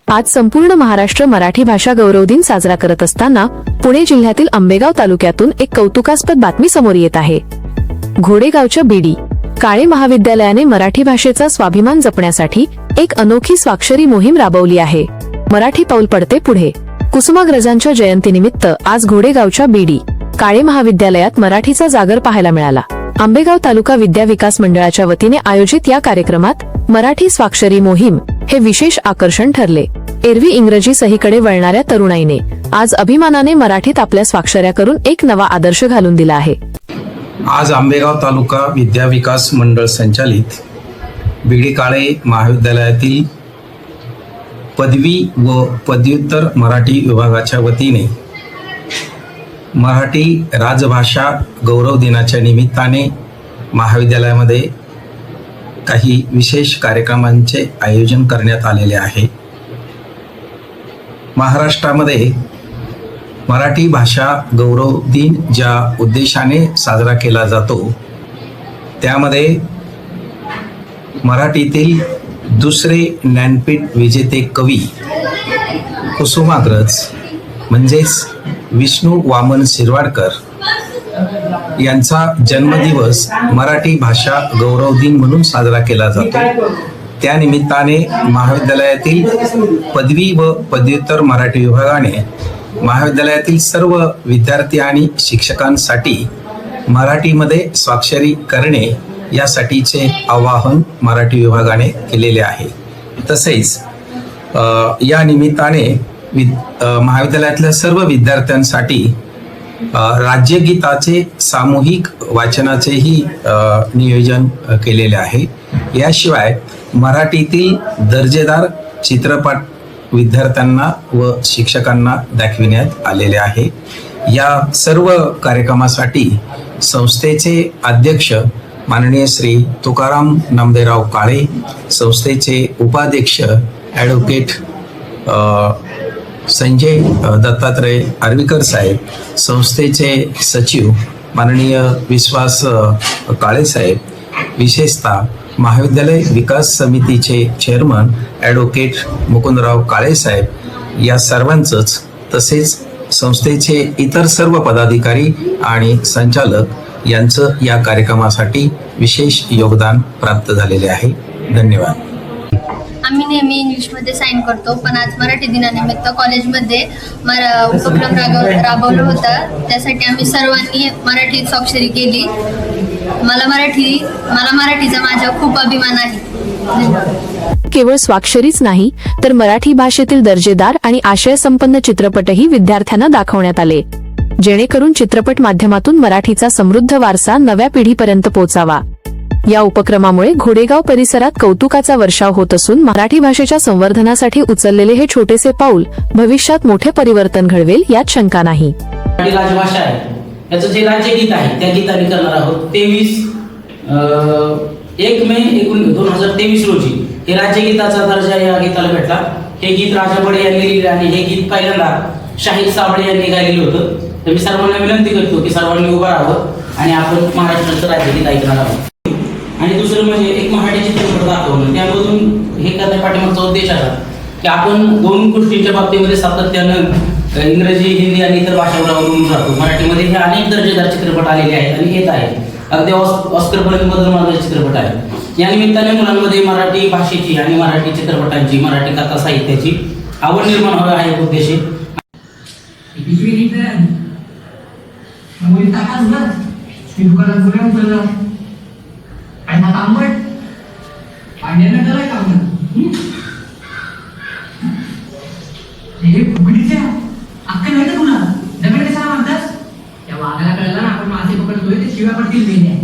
आज संपूर्ण महाराष्ट्र मराठी भाषा गौरव दिन साजरा करत असताना पुणे जिल्ह्यातील आंबेगाव तालुक्यातून एक कौतुकास्पद बातमी समोर येत आहे। घोडेगावच्या बीडी काळे महाविद्यालयाने मराठी भाषेचा स्वाभिमान जपण्यासाठी एक अनोखी स्वाक्षरी मोहीम राबवली आहे। मराठी पाऊल पडते पुढे कुसुमाग्रजांच्या जयंतीनिमित्त आज घोडेगावच्या बीडी काळे महाविद्यालयात मराठीचा जागर पाहायला मिळाला। आंबेगाव तालुका विद्या विकास मंडळाच्या वतीने आयोजित या कार्यक्रमात मराठी स्वाक्षरी मोहीम हे विशेष आकर्षण ठरले। एरवी इंग्रजी सहीकडे वळणाऱ्या तरुणाईने आज अभिमानाने मराठीत आपल्या स्वाक्षऱ्या करून एक नवा आदर्श घालून दिला आहे। आज आंबेगाव तालुका विद्या विकास मंडळ संचालित बीडी काळे महाविद्यालयातील पदवी व पदव्युत्तर मराठी विभागाच्या वतीने मराठी राजभाषा गौरव दिनाच्या निमित्ताने महाविद्यालयामध्ये काही विशेष कार्यक्रमांचे आयोजन करण्यात आलेले आहे। महाराष्ट्रामध्ये मराठी भाषा गौरव दिन ज्या उद्देशाने साजरा केला जातो त्यामध्ये मराठीतील दुसरे ज्ञानपीठ विजेते कवी कुसुमाग्रज म्हणजेच विष्णू वामन शिरवाडकर यांचा जन्मदिवस मराठी भाषा गौरव दिन म्हणून साजरा केला जातो। त्या निमित्ताने महाविद्यालयातील पदवी व पदव्युत्तर मराठी विभागाने महाविद्यालयातील सर्व विद्यार्थी आणि शिक्षकांसाठी मराठीमध्ये स्वाक्षरी करणे यासाठीचे आवाहन मराठी विभागाने केलेले आहे। तसेच या निमित्ताने महाविद्यालयातल्या सर्व विद्यार्थ्यांसाठी राज्यगीताचे सामूहिक वाचनाचेही नियोजन केलेले आहे। याशिवाय मराठीतील दर्जेदार चित्रपट विद्यार्थ्यांना व शिक्षकांना दाखविण्यात आलेले आहे। या सर्व कार्यक्रमासाठी संस्थेचे अध्यक्ष माननीय श्री तुकाराम नामदेवराव काळे, संस्थेचे उपाध्यक्ष ॲडव्होकेट संजय दत्तात्रय आर्वीकर साहेब, संस्थेचे सचिव माननीय विश्वास काळे साहेब, विशेषतः महाविद्यालय विकास समितीचे चेअरमन ॲडव्होकेट मुकुंदराव काळे साहेब या सर्वांचंच, तसेच संस्थेचे इतर सर्व पदाधिकारी आणि संचालक यांचं या कार्यक्रमासाठी विशेष योगदान प्राप्त झालेले आहे। धन्यवाद। आम्ही नेहमी इंग्लिशमध्ये साईन करतो, पण आज मराठी दिनानिमित्त कॉलेजमध्ये उपक्रम राबवला होता। त्यासाठी आम्ही सर्वांनी मराठीत स्वाक्षरी केली। मला मराठीचा माझा खूप अभिमान आहे। केवळ स्वाक्षरीच नाही तर मराठी भाषेतील दर्जेदार आणि आशयसंपन्न चित्रपटही विद्यार्थ्यांना दाखवण्यात आले, जेणेकरून चित्रपट माध्यमातून मराठीचा समृद्ध वारसा नव्या पिढीपर्यंत पोहोचावा। या उपक्रमामुळे घोडेगाव परिसरात कौतुकाचा वर्षाव होत असून मराठी भाषेच्या संवर्धनासाठी उचललेले हे छोटेसे पाऊल भविष्यात मोठे परिवर्तन घडवेल यात शंका नाही। राजभाषा आहे, याचं जे राज्यगीत आहे त्या गीताने करणार आहोत। 1 मे 2023 रोजी हे राज्यगीताचा दर्जा या गीताला भेटला। हे गीत राजा बडे यांनी लिहिले आणि हे गीत पहिल्यांदा शाहीर साबळे यांनी गायलेलं होतं। तर मी सर्वांना विनंती करतो की सर्वांनी उभं राहावं आणि आपण महाराष्ट्राचं राज्यगीत ऐकणार आहोत। आणि दुसरं म्हणजे एक मराठी चित्रपट दाखवणं, त्यामधून हे करण्या पाठीमागचा उद्देश आहे की आपण दोन गोष्टींच्या बाबतीमध्ये सातत्यानं इंग्रजी, हिंदी आणि इतर भाषेवर अवलंबून राहतो। मराठीमध्ये हे अनेक दर्जेदार चित्रपट आलेले आहेत आणि येत आहेत, अगदी ऑस्करपर्यंत बदल मारणारे चित्रपट आहेत। या निमित्ताने मुलांमध्ये मराठी भाषेची आणि मराठी चित्रपटांची, मराठी कथा साहित्याची आवड निर्माण व्हावी हा एक उद्देश आहे। हे फुगडीच्या अक्कल नाही का तुला? दगड कशाला मारतास? त्या वाघाला कळलं ना आपण मासे पकडतोय, ते शिव्या पडतील मेल्या।